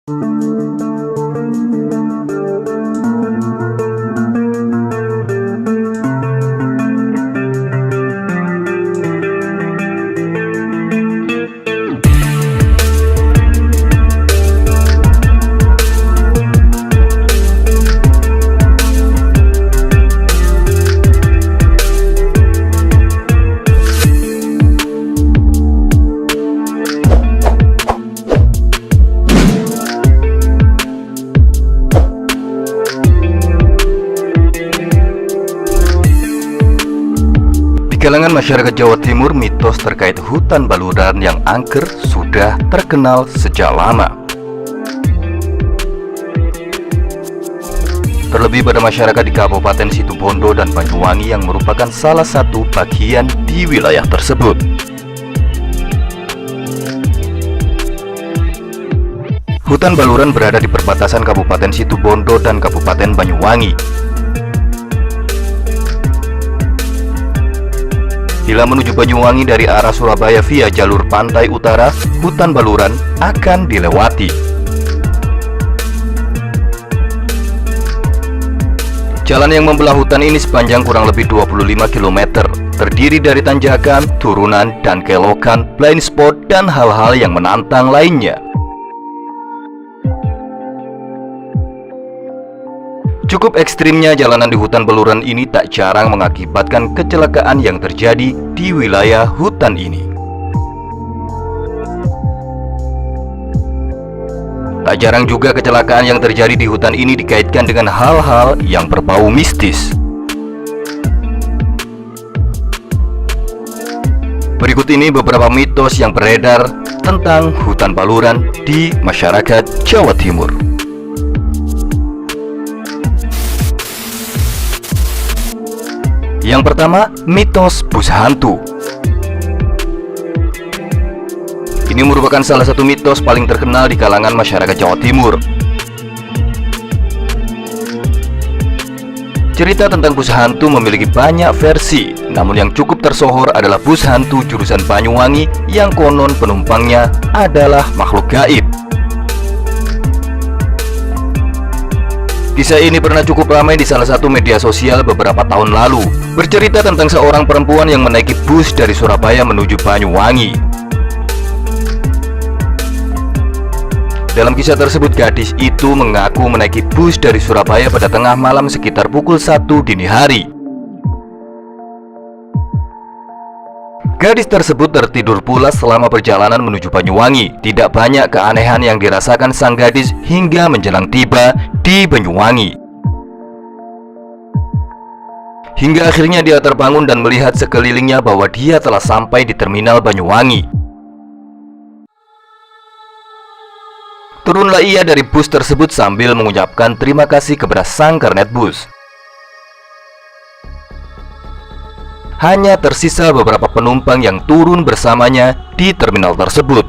Di kalangan masyarakat Jawa Timur, mitos terkait hutan baluran yang angker sudah terkenal sejak lama. Terlebih pada masyarakat di Kabupaten Situbondo dan Banyuwangi yang merupakan salah satu bagian di wilayah tersebut. Hutan baluran berada di perbatasan Kabupaten Situbondo dan Kabupaten Banyuwangi. Bila menuju Banyuwangi dari arah Surabaya via jalur pantai utara, hutan baluran akan dilewati. Jalan yang membelah hutan ini sepanjang kurang lebih 25 km, terdiri dari tanjakan, turunan, dan kelokan, blind spot, dan hal-hal yang menantang lainnya. Cukup ekstrimnya jalanan di hutan baluran ini tak jarang mengakibatkan kecelakaan yang terjadi di wilayah hutan ini. Tak jarang juga kecelakaan yang terjadi di hutan ini dikaitkan dengan hal-hal yang berbau mistis. Berikut ini beberapa mitos yang beredar tentang hutan baluran di masyarakat Jawa Timur. Yang pertama, mitos bus hantu. Ini merupakan salah satu mitos paling terkenal di kalangan masyarakat Jawa Timur. Cerita tentang bus hantu memiliki banyak versi, namun yang cukup tersohor adalah bus hantu jurusan Banyuwangi yang konon penumpangnya adalah makhluk gaib. Kisah ini pernah cukup ramai di salah satu media sosial beberapa tahun lalu, bercerita tentang seorang perempuan yang menaiki bus dari Surabaya menuju Banyuwangi. Dalam kisah tersebut, gadis itu mengaku menaiki bus dari Surabaya pada tengah malam sekitar pukul 1 dini hari. Gadis tersebut tertidur pulas selama perjalanan menuju Banyuwangi. Tidak banyak keanehan yang dirasakan sang gadis hingga menjelang tiba di Banyuwangi. Hingga akhirnya dia terbangun dan melihat sekelilingnya bahwa dia telah sampai di terminal Banyuwangi. Turunlah ia dari bus tersebut sambil mengucapkan terima kasih kepada sang kernet bus. Hanya tersisa beberapa penumpang yang turun bersamanya di terminal tersebut.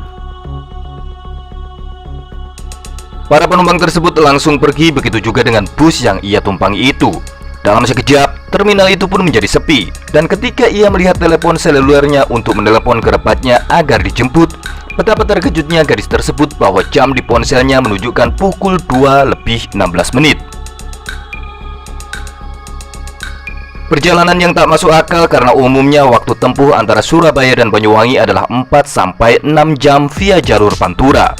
Para penumpang tersebut langsung pergi, begitu juga dengan bus yang ia tumpangi itu. Dalam sekejap, terminal itu pun menjadi sepi. Dan ketika ia melihat telepon selulernya untuk menelepon kerabatnya agar dijemput, betapa terkejutnya gadis tersebut bahwa jam di ponselnya menunjukkan pukul 2:16. Perjalanan yang tak masuk akal karena umumnya waktu tempuh antara Surabaya dan Banyuwangi adalah 4-6 jam via jalur Pantura.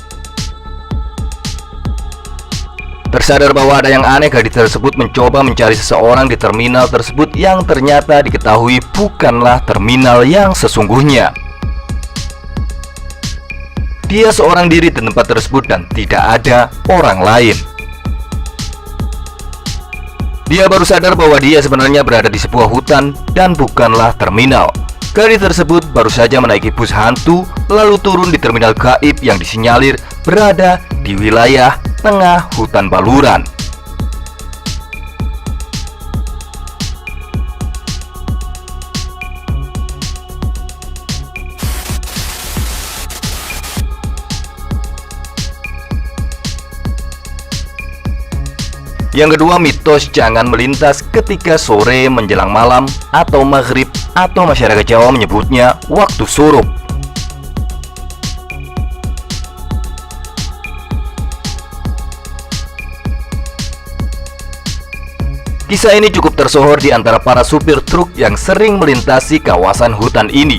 Tersadar bahwa ada yang aneh, gadis tersebut mencoba mencari seseorang di terminal tersebut yang ternyata diketahui bukanlah terminal yang sesungguhnya. Dia seorang diri di tempat tersebut dan tidak ada orang lain. Dia baru sadar bahwa dia sebenarnya berada di sebuah hutan dan bukanlah terminal. Gadis tersebut baru saja menaiki bus hantu lalu turun di terminal gaib yang disinyalir berada di wilayah tengah hutan baluran. Yang kedua, mitos jangan melintas ketika sore menjelang malam atau maghrib, atau masyarakat Jawa menyebutnya waktu surup. Kisah ini cukup tersohor di antara para supir truk yang sering melintasi kawasan hutan ini.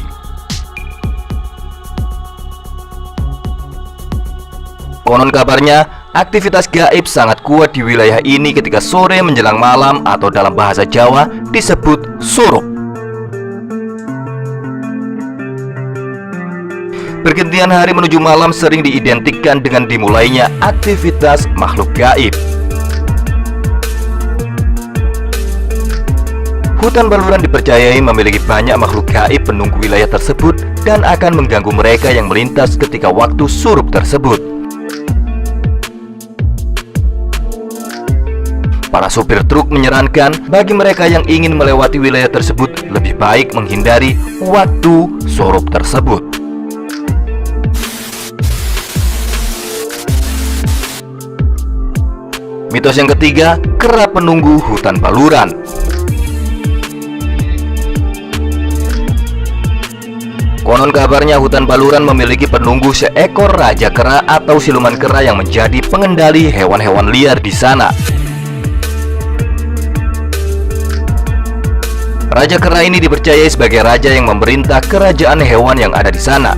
Konon kabarnya, aktivitas gaib sangat kuat di wilayah ini ketika sore menjelang malam atau dalam bahasa Jawa disebut surup. Pergantian hari menuju malam sering diidentikan dengan dimulainya aktivitas makhluk gaib. Hutan Baluran dipercayai memiliki banyak makhluk gaib penunggu wilayah tersebut dan akan mengganggu mereka yang melintas ketika waktu surup tersebut. Para supir truk menyarankan bagi mereka yang ingin melewati wilayah tersebut lebih baik menghindari waktu surup tersebut. Mitos yang ketiga, kera penunggu hutan Baluran. Konon kabarnya hutan Baluran memiliki penunggu seekor raja kera atau siluman kera yang menjadi pengendali hewan-hewan liar di sana. Raja kera ini dipercayai sebagai raja yang memerintah kerajaan hewan yang ada di sana.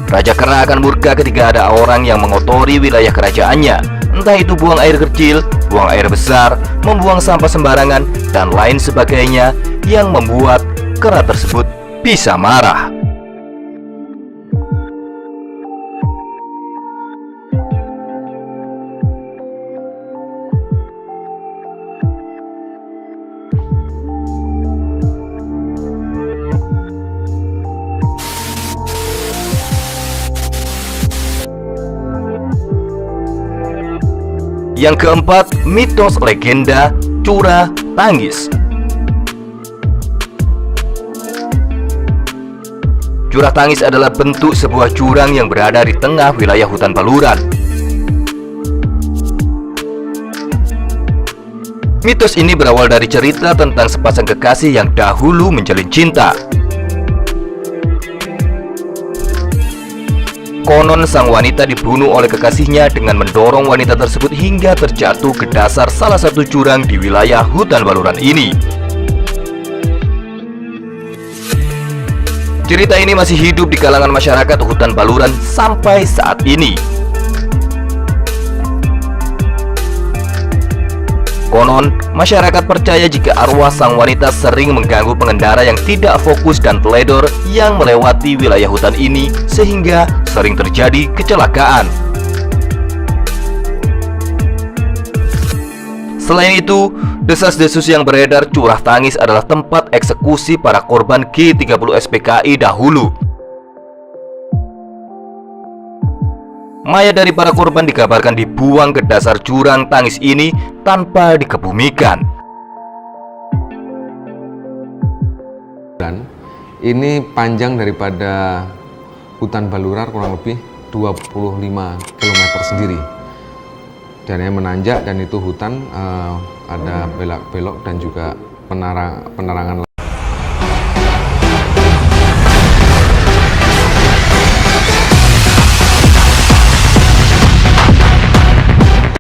Raja kera akan murka ketika ada orang yang mengotori wilayah kerajaannya, entah itu buang air kecil, buang air besar, membuang sampah sembarangan, dan lain sebagainya, yang membuat kera tersebut bisa marah. Yang keempat, mitos legenda Curah Tangis. Curah Tangis adalah bentuk sebuah jurang yang berada di tengah wilayah hutan Baluran. Mitos ini berawal dari cerita tentang sepasang kekasih yang dahulu menjalin cinta. Konon sang wanita dibunuh oleh kekasihnya dengan mendorong wanita tersebut hingga terjatuh ke dasar salah satu jurang di wilayah hutan Baluran ini. Cerita ini masih hidup di kalangan masyarakat hutan Baluran sampai saat ini. Konon, masyarakat percaya jika arwah sang wanita sering mengganggu pengendara yang tidak fokus dan teledor yang melewati wilayah hutan ini, sehingga sering terjadi kecelakaan. Selain itu, desas-desus yang beredar Curah Tangis adalah tempat eksekusi para korban G30 SPKI dahulu. Mayat dari para korban dikabarkan dibuang ke dasar jurang tangis ini tanpa dikebumikan. Dan ini panjang daripada hutan Baluran kurang lebih 25 km sendiri. Dan yang menanjak, dan itu hutan ada belok-belok dan juga penerangan.